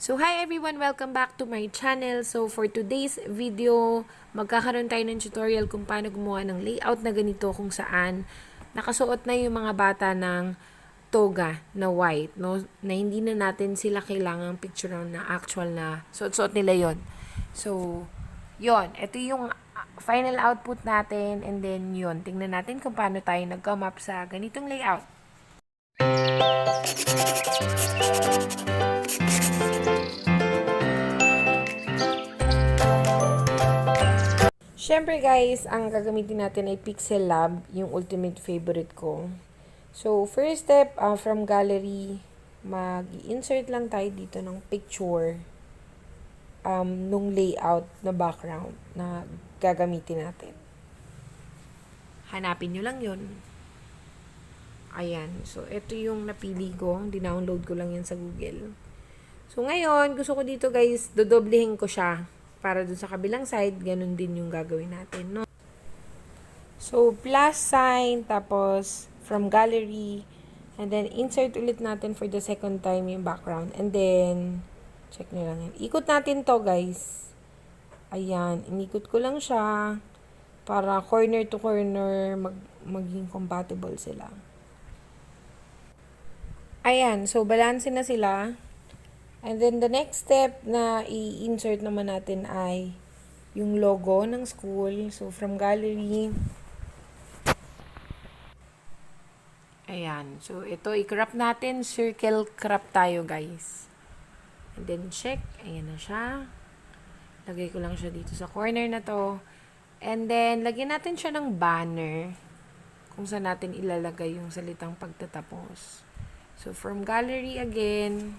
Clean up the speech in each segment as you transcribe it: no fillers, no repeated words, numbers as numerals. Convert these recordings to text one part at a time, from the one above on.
So, hi everyone! Welcome back to my channel. So, for today's video, magkakaroon tayo ng tutorial kung paano gumawa ng layout na ganito kung saan nakasuot na yung mga bata ng toga na white, no? Na hindi na natin sila kailangang picture na actual na suot-suot nila yon. So, yon. Ito yung final output natin and then yon. Tingnan natin kung paano tayo nag-come up sa ganitong layout. Siyempre guys, ang gagamitin natin ay Pixel Lab, yung ultimate favorite ko. So, first step, from gallery, mag-insert lang tayo dito ng picture nung layout na background na gagamitin natin. Hanapin nyo lang yun. Ayan. So, ito yung napili ko. Dinownload ko lang yan sa Google. So, ngayon, gusto ko dito guys, dodoblehin ko siya. Para dun sa kabilang side, ganun din yung gagawin natin, no? So, plus sign, tapos from gallery, and then insert ulit natin for the second time yung background. And then, check nyo lang yan. Ikot natin to, guys. Ayan, inikot ko lang siya para corner to corner maging compatible sila. Ayan, so balance na sila. And then, the next step na i-insert naman natin ay yung logo ng school. So, from gallery. Ayan. So, ito, i-crop natin. Circle crop tayo, guys. And then, check. Ayan na siya. Lagay ko lang siya dito sa corner na to. And then, lagyan natin siya ng banner kung saan natin ilalagay yung salitang pagtatapos. So, from gallery again.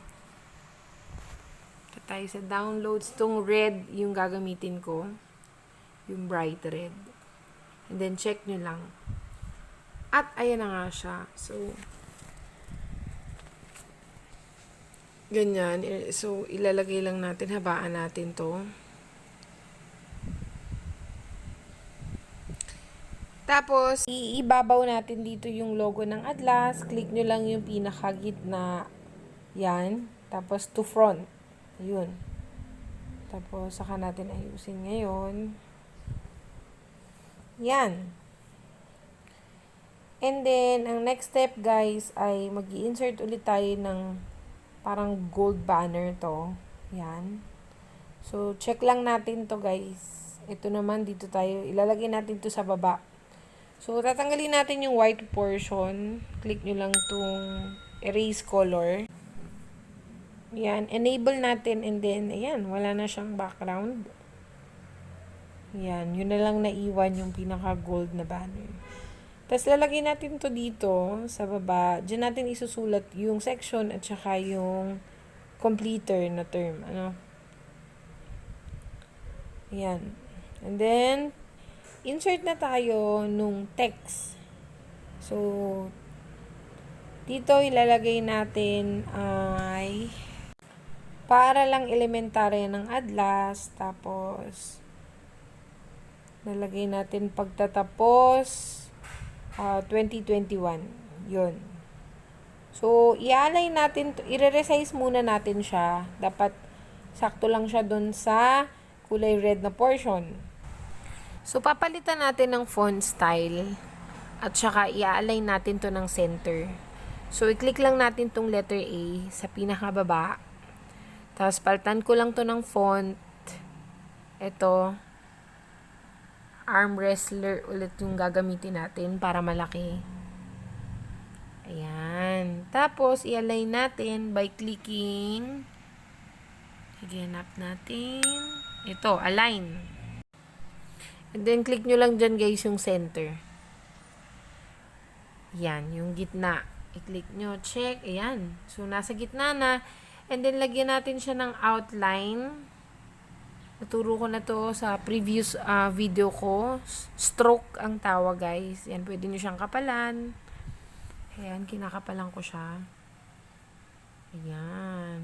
Tayo sa downloads. Itong red yung gagamitin ko. Yung bright red. And then, check nyo lang. At, ayan na nga siya. So, ganyan. So, ilalagay lang natin. Habaan natin to. Tapos, iibabaw natin dito yung logo ng Atlas. Click nyo lang yung pinakagitna. Yan. Tapos, to front. Ayun. Tapos, saka natin ayusin ngayon. Yan. And then, ang next step, guys, ay mag-i-insert ulit tayo ng parang gold banner to. Yan. So, check lang natin to, guys. Ito naman, dito tayo. Ilalagay natin to sa baba. So, tatanggalin natin yung white portion. Click nyo lang tong erase color. Yan, enable natin and then, ayan, wala na siyang background. Yan, yun na lang naiwan yung pinaka-gold na banner. Tapos, lalagay natin to dito, sa baba. Diyan natin isusulat yung section at saka yung completer na term. Ano? Ayan. And then, insert na tayo nung text. So, dito ilalagay natin ay para lang elementary ng Atlas, tapos nalagay natin pagtatapos 2021. Yun. So, i-align natin, i-resize muna natin siya. Dapat sakto lang siya dun sa kulay red na portion. So, papalitan natin ng font style at saka i-align natin to ng center. So, i-click lang natin tong letter A sa pinakababa. Tapos, palitan ko lang to ng font. Ito. Arm wrestler ulit yung gagamitin natin para malaki. Ayan. Tapos, i-align natin by clicking. Higanap natin. Ito, align. And then, click nyo lang dyan guys yung center. Ayan, yung gitna. I-click nyo, check. Ayan. So, nasa gitna na. And then, lagyan natin siya ng outline. Naturo ko na to sa previous video ko. Stroke ang tawag, guys. Yan, pwede nyo siyang kapalan. Ayan, kinakapalan ko siya. Ayan.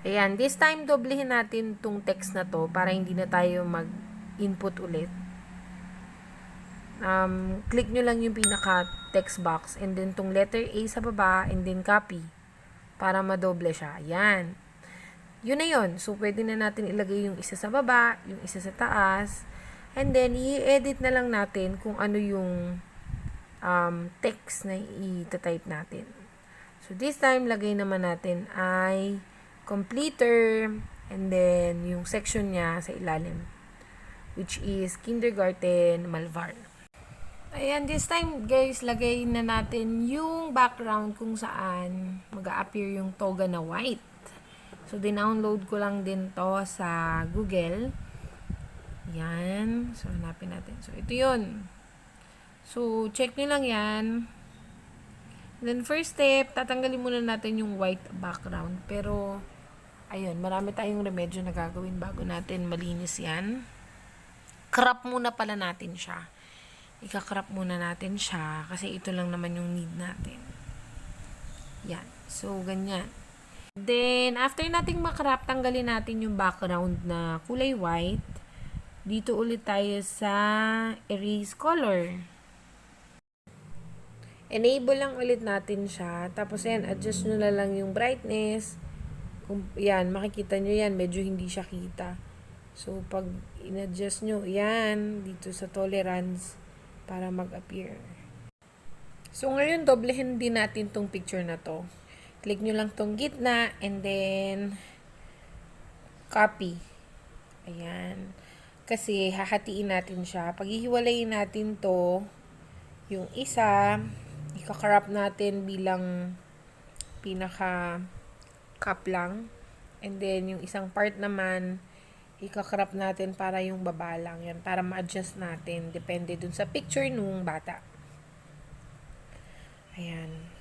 Ayan, this time, doblehin natin tong text na to para hindi na tayo mag-input ulit. Click nyo lang yung pinaka-text box and then tong letter A sa baba and then copy. Para madoble siya. Ayan. Yun na yun. So, pwede na natin ilagay yung isa sa baba, yung isa sa taas. And then, i-edit na lang natin kung ano yung text na i-type natin. So, this time, lagay naman natin ay completer, and then, yung section niya sa ilalim, which is kindergarten Malvar. Ayan, this time, guys, lagay na natin yung background kung saan mag-a-appear yung toga na white. So, dinownload ko lang din to sa Google. Yan. So, hanapin natin. So, ito yun. So, check nyo lang yan. Then, first step, tatanggalin muna natin yung white background. Pero, ayun, marami tayong remedyo na gagawin bago natin malinis yan. Crop muna pala natin siya. Ika-crop muna natin siya kasi ito lang naman yung need natin. Yan. So, ganyan. Then, after nating makrap, tanggalin natin yung background na kulay white. Dito ulit tayo sa erase color. Enable lang ulit natin siya. Tapos, yan, adjust nyo na lang yung brightness. Yan, makikita nyo yan. Medyo hindi siya kita. So, pag in-adjust nyo, yan, dito sa tolerance, para mag-appear. So, ngayon, doblehin din natin tong picture na to. Click nyo lang tong gitna, and then, copy. Ayan. Kasi, hahatiin natin siya. Pag hihiwalayin natin to, yung isa, ika-crop natin bilang pinaka-cup lang. And then, yung isang part naman, ika-crop natin para yung baba lang. Yan, para ma-adjust natin. Depende dun sa picture nung bata. Ayan.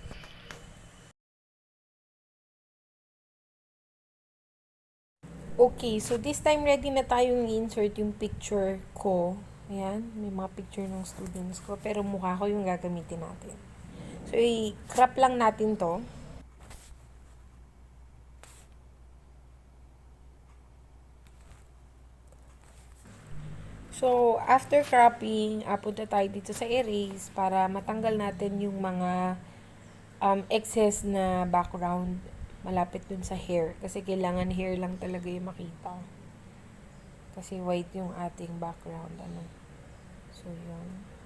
Okay, so this time ready na tayong i-insert yung picture ko. Ayan, may mga picture ng students ko. Pero mukha ko yung gagamitin natin. So, i-crop lang natin to. So, after cropping, punta tayo dito sa erase para matanggal natin yung mga excess na background malapit dun sa hair. Kasi kailangan hair lang talaga yung makita. Kasi white yung ating background. Ano? So, yun.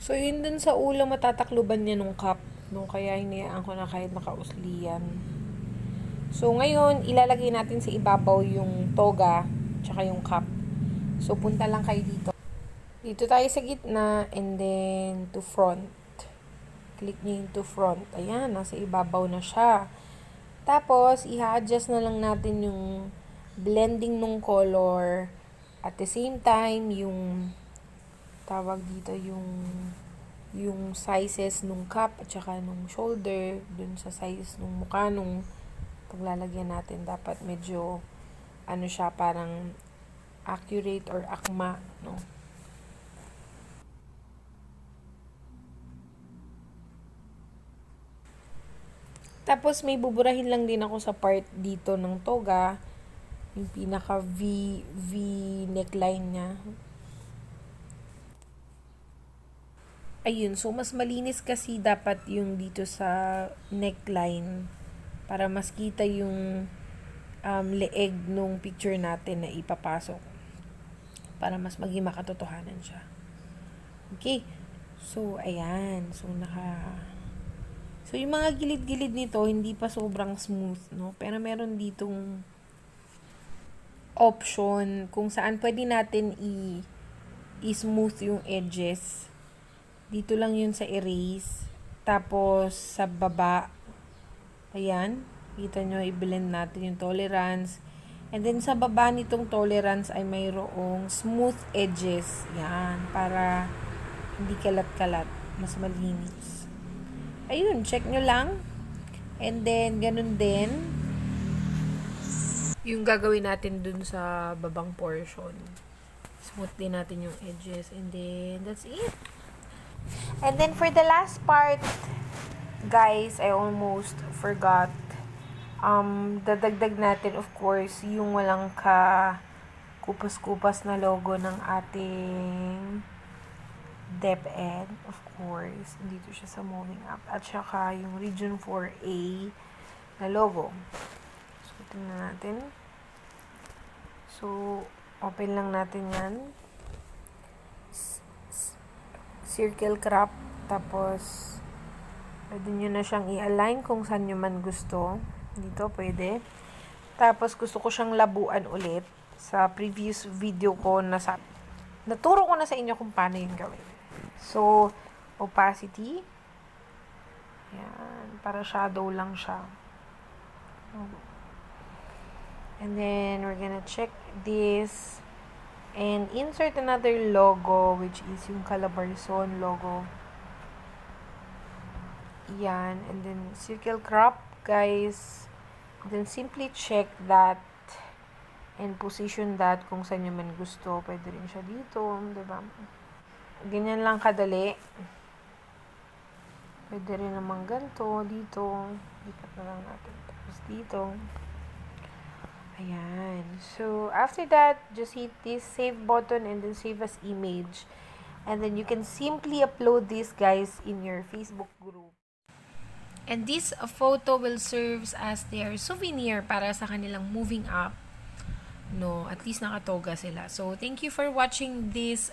So, yun dun sa ulo matatakluban niya nung cup. Nung kaya hinayaan ko na kahit nakausli yan. So, ngayon, ilalagay natin sa ibabaw yung toga tsaka yung cup. So, punta lang kayo dito. Dito tayo sa gitna and then to front. Click nyo yung to front. Ayan, nasa ibabaw na siya. Tapos, i-adjust na lang natin yung blending nung color. At the same time, yung tawag dito yung sizes nung cup at saka nung shoulder dun sa size nung mukha nung paglalagyan natin dapat medyo ano siya parang accurate or akma, no? Tapos may buburahin lang din ako sa part dito ng toga, yung pinaka V neckline niya. Ayun, so mas malinis kasi dapat yung dito sa neckline para mas kita yung leeg nung picture natin na ipapasok para mas maging makatotohanan siya. Okay, so ayan, so yung mga gilid-gilid nito hindi pa sobrang smooth, no? Pero meron ditong option kung saan pwede natin i-smooth yung edges. Dito lang yun sa erase. Tapos, sa baba, ayan, kita nyo, i-blend natin yung tolerance. And then, sa baba nitong tolerance ay mayroong smooth edges. Yan, para hindi kalat-kalat. Mas malinis. Ayun, check nyo lang. And then, ganun din. Yung gagawin natin dun sa babang portion. Smooth din natin yung edges. And then, that's it. And then, for the last part, Guys, I almost forgot. Dadagdag natin, of course, yung walang kupas-kupas na logo ng ating DepEd, of course. Dito siya sa Moving Up. At saka yung Region 4A na logo. So, tingnan natin. So, open lang natin yan. Circle crop. Tapos, pwede nyo na siyang i-align kung saan nyo man gusto. Dito, pwede. Tapos, gusto ko siyang labuan ulit. Sa previous video ko, naturo ko na sa inyo kung paano yung gawin. So, opacity. Yan. Para shadow lang siya. And then, we're gonna check this. And insert another logo, which is yung Calabarzon logo. Yan. And then, circle crop, guys. Then, simply check that and position that kung saan nyo man gusto. Pwede rin siya dito, diba? Ganyan lang kadali. Pwede rin naman ganito, dito. Lipat na lang natin. Tapos dito. Ayan. So, after that, just hit this save button and then save as image. And then you can simply upload this, guys, in your Facebook group. And this photo will serve as their souvenir para sa kanilang moving up. No, at least nakatoga sila. So, thank you for watching this